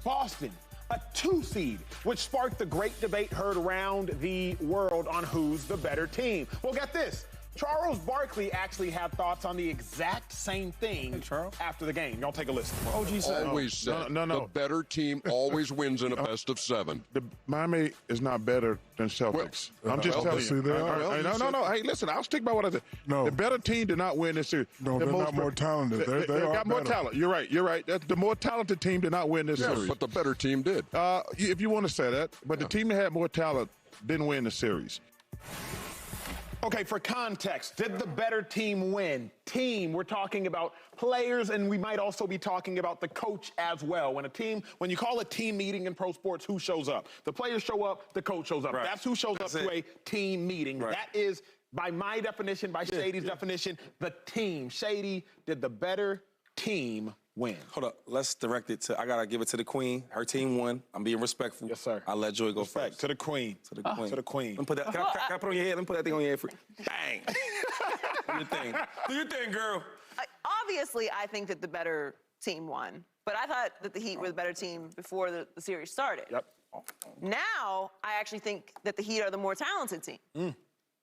Boston, a 2 seed, which sparked the great debate heard around the world on who's the better team. Well, get this. Charles Barkley actually had thoughts on the exact same thing after the game. Y'all take a listen. OG said, always said the better team always wins in a best of 7. The Miami is not better than Celtics. I'm just telling you. No. Hey, listen, I'll stick by what I said. No. The better team did not win this series. No, they're not more talented. They got more talent. You're right. The more talented team did not win this series. But the better team did. If you want to say that. But the team that had more talent didn't win the series. Okay, for context, did the better team win? Team, we're talking about players, and we might also be talking about the coach as well. When you call a team meeting in pro sports, who shows up? The players show up, the coach shows up. Right. That's who shows up to a team meeting. Right. That is, by my definition, by Shady's definition, the team. Shady, did the better team win? Hold up. Let's direct it to, I got to give it to the queen. Her team won. I'm being respectful. Yes, sir. I'll let Joy go first. To the queen. To the queen. To the queen. Let me put that, can I put it on your head? Let me put that thing on your head for you. Bang. Do your thing. Do your thing, girl. Obviously, I think that the better team won. But I thought that the Heat were the better team before the series started. Yep. Now, I actually think that the Heat are the more talented team.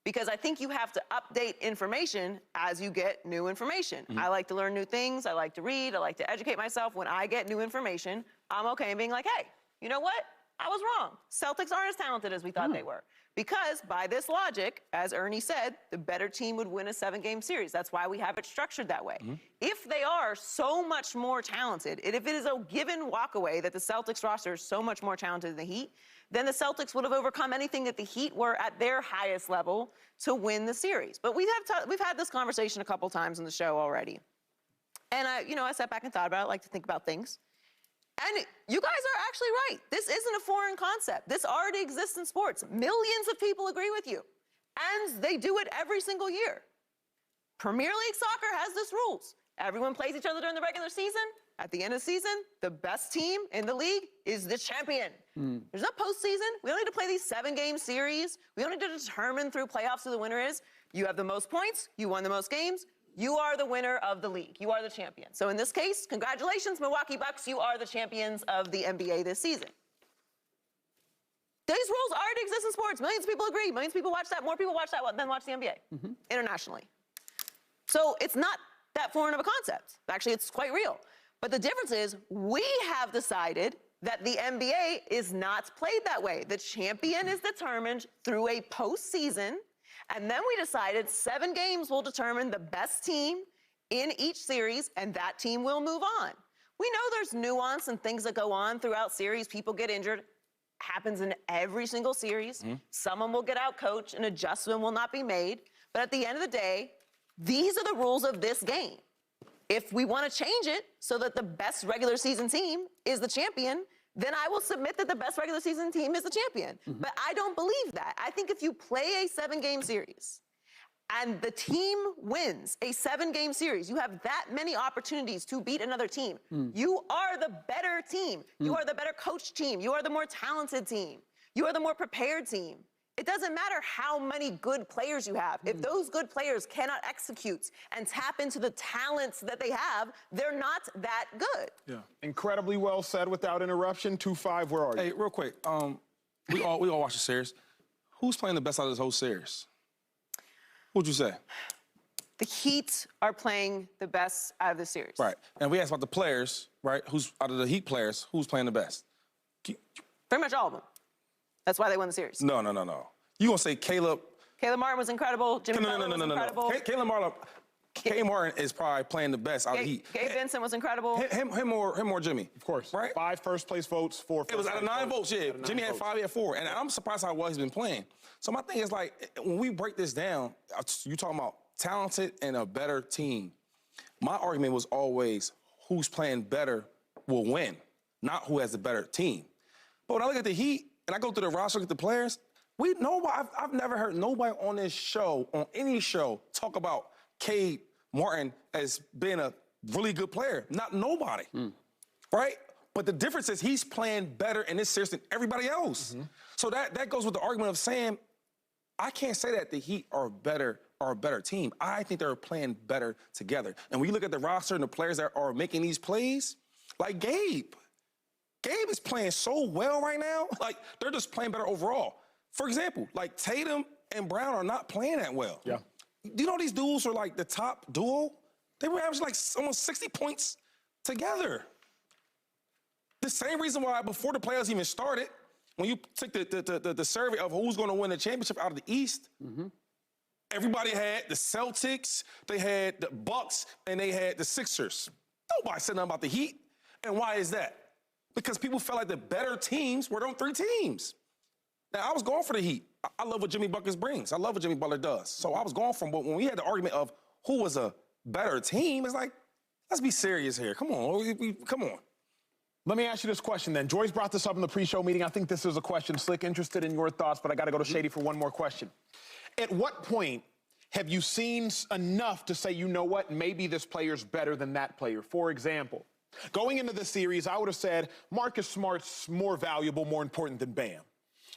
Because I think you have to update information as you get new information. I like to learn new things. I like to read. I like to educate myself. When I get new information, I'm okay in being like, hey, you know what? I was wrong. Celtics aren't as talented as we thought they were. Because by this logic, as Ernie said, the better team would win a 7-game series. That's why we have it structured that way. If they are so much more talented, and if it is a given walkaway that the Celtics roster is so much more talented than the Heat, then the Celtics would have overcome anything that the Heat were at their highest level to win the series. But we've had this conversation a couple times on the show already. And I sat back and thought about it. I like to think about things. And you guys are actually right. This isn't a foreign concept. This already exists in sports. Millions of people agree with you. And they do it every single year. Premier League soccer has this rules. Everyone plays each other during the regular season. At the end of the season, the best team in the league is the champion. There's no postseason. We don't need to play these 7-game series. We don't need to determine through playoffs who the winner is. You have the most points. You won the most games. You are the winner of the league. You are the champion. So in this case, congratulations, Milwaukee Bucks. You are the champions of the NBA this season. These rules already exist in sports. Millions of people agree. Millions of people watch that. More people watch that than watch the NBA internationally. So it's not that foreign of a concept. Actually, it's quite real. But the difference is we have decided that the NBA is not played that way. The champion is determined through a postseason. And then we decided 7 games will determine the best team in each series, and that team will move on. We know there's nuance and things that go on throughout series. People get injured. Happens in every single series. Someone will get out coached, an adjustment will not be made. But at the end of the day, these are the rules of this game. If we want to change it so that the best regular season team is the champion, then I will submit that the best regular season team is the champion. But I don't believe that. I think if you play a 7-game series and the team wins a 7-game series, you have that many opportunities to beat another team. You are the better team. You are the better coached team. You are the more talented team. You are the more prepared team. It doesn't matter how many good players you have. If those good players cannot execute and tap into the talents that they have, they're not that good. Yeah. Incredibly well said without interruption. 2-5, where are you? Hey, real quick. We all watch the series. Who's playing the best out of this whole series? Who'd you say? The Heat are playing the best out of the series. Right. And we asked about the players, right? Who's out of the Heat players, who's playing the best? Pretty much all of them. That's why they won the series. No. You gonna say Caleb? Caleb Martin was incredible. Jimmy Butler was incredible. Caleb Martin is probably playing the best out of the Heat. Gabe Vincent was incredible. Him or Jimmy? Of course. Right? 5 first-place votes, 4 It was out of 9 votes, yeah. Jimmy had 5, he had 4. And I'm surprised how well he's been playing. So my thing is, like, when we break this down, you talking about talented and a better team. My argument was always who's playing better will win, not who has the better team. But when I look at the Heat, and I go through the roster, look at the players, I've never heard nobody on this show, on any show, talk about Cade Martin as being a really good player. Not nobody, right? But the difference is he's playing better in this series than everybody else. So that goes with the argument of saying, I can't say that the Heat are a better team. I think they're playing better together. And when you look at the roster and the players that are making these plays, like Gabe, Gabe is playing so well right now. Like, they're just playing better overall. For example, like Tatum and Brown are not playing that well. Yeah. Do you know these dudes are like the top duo? They were averaging like almost 60 points together. The same reason why before the playoffs even started, when you took the survey of who's going to win the championship out of the East, everybody had the Celtics, they had the Bucks, and they had the Sixers. Nobody said nothing about the Heat. And why is that? Because people felt like the better teams were them 3 teams. Now, I was going for the Heat. I love what Jimmy Buckets brings. I love what Jimmy Butler does. So I was going from, but when we had the argument of who was a better team, it's like, let's be serious here. Come on, come on. Let me ask you this question then. Joyce brought this up in the pre-show meeting. I think this is a question, Slick, interested in your thoughts, but I got to go to Shady for one more question. At what point have you seen enough to say, you know what, maybe this player's better than that player? For example, going into the series, I would have said Marcus Smart's more valuable, more important than Bam.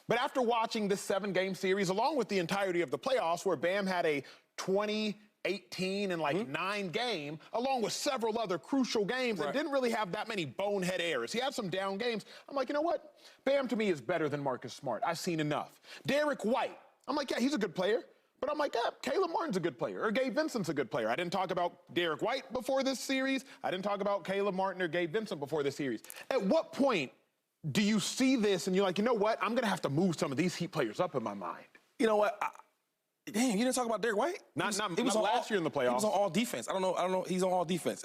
But after watching this 7-game series, along with the entirety of the playoffs, where Bam had a 20, 18, and 9 game, along with several other crucial games, and didn't really have that many bonehead errors. He had some down games. I'm like, you know what? Bam, to me, is better than Marcus Smart. I've seen enough. Derek White, I'm like, yeah, he's a good player. But I'm like, yeah, Caleb Martin's a good player, or Gabe Vincent's a good player. I didn't talk about Derek White before this series. I didn't talk about Caleb Martin or Gabe Vincent before this series. At what point do you see this and you're like, you know what? I'm going to have to move some of these Heat players up in my mind. You know what? Damn, you didn't talk about Derek White? Not last year in the playoffs. He was on all defense. I don't know. He's on all defense,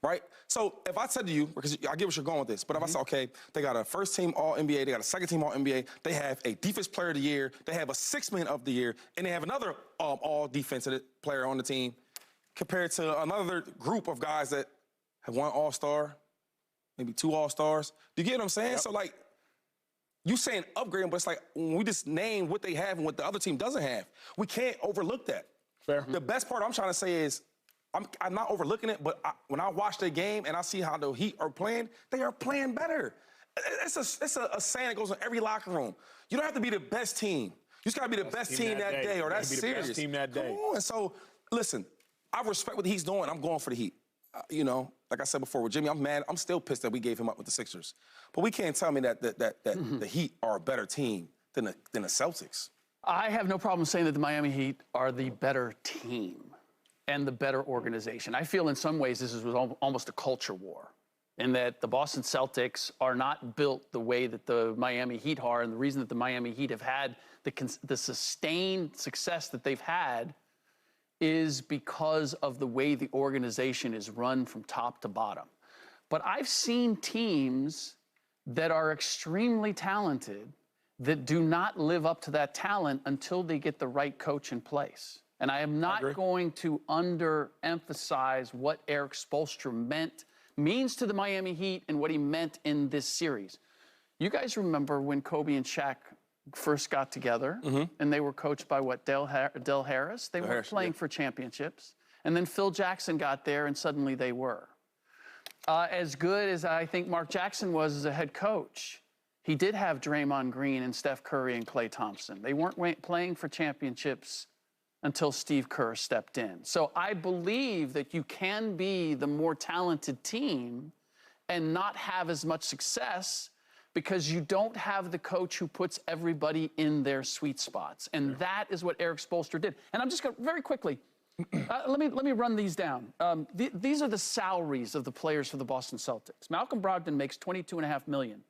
right? So if I said to you, because I get what you're going with this, but if I said, okay, they got a first-team All-NBA, they got a second-team All-NBA, they have a Defense Player of the Year, they have a Six-Man of the Year, and they have another All-Defensive player on the team, compared to another group of guys that have one All-Star, maybe 2 All-Stars. Do you get what I'm saying? Yep. So, like, you saying upgrade them, but it's like when we just name what they have and what the other team doesn't have, we can't overlook that. Fair. The best part I'm trying to say is I'm not overlooking it, but when I watch the game and I see how the Heat are playing, they are playing better. It's a saying that goes in every locker room. You don't have to be the best team. You just got to be the best team that day, or that's serious. Best team that day. Come on. And so, listen, I respect what he's doing. I'm going for the Heat. You know, like I said before with Jimmy, I'm mad. I'm still pissed that we gave him up with the Sixers. But we can't tell me that the Heat are a better team than the Celtics. I have no problem saying that the Miami Heat are the better team and the better organization. I feel in some ways this was almost a culture war, in that the Boston Celtics are not built the way that the Miami Heat are, and the reason that the Miami Heat have had the sustained success that they've had is because of the way the organization is run from top to bottom. But I've seen teams that are extremely talented that do not live up to that talent until they get the right coach in place. And I am not going to underemphasize what Eric Spoelstra means to the Miami Heat and what he meant in this series. You guys remember when Kobe and Shaq first got together, and they were coached by what, Del Harris? They weren't playing for championships. And then Phil Jackson got there, and suddenly they were. As good as I think Mark Jackson was as a head coach, he did have Draymond Green and Steph Curry and Klay Thompson. They weren't playing for championships until Steve Kerr stepped in. So I believe that you can be the more talented team and not have as much success because you don't have the coach who puts everybody in their sweet spots. And that is what Eric Spoelstra did. And I'm just going to, very quickly, let me run these down. These are the salaries of the players for the Boston Celtics. Malcolm Brogdon makes $22.5 million.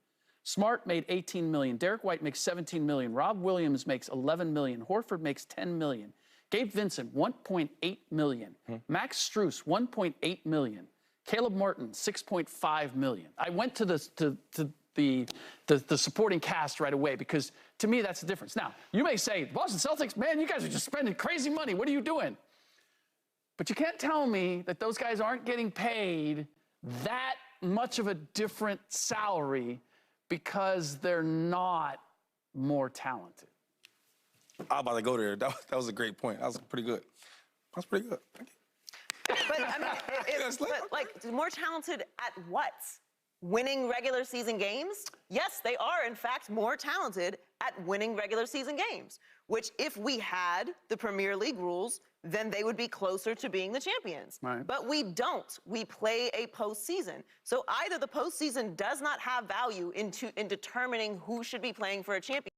Smart made $18 million. Derek White makes $17 million. Rob Williams makes $11 million. Horford makes $10 million. Gabe Vincent, $1.8 million. Max Strus, $1.8 million. Caleb Martin, $6.5 million. I went to the supporting cast right away because, to me, that's the difference. Now, you may say, Boston Celtics, man, you guys are just spending crazy money. What are you doing? But you can't tell me that those guys aren't getting paid that much of a different salary because they're not more talented. I'm about to go there. That was a great point. That was pretty good. That's pretty good. Thank you. But, I mean, more talented at what? Winning regular season games? Yes, they are, in fact, more talented at winning regular season games, which if we had the Premier League rules, then they would be closer to being the champions. Right. But we don't. We play a postseason. So either the postseason does not have value in determining who should be playing for a championship,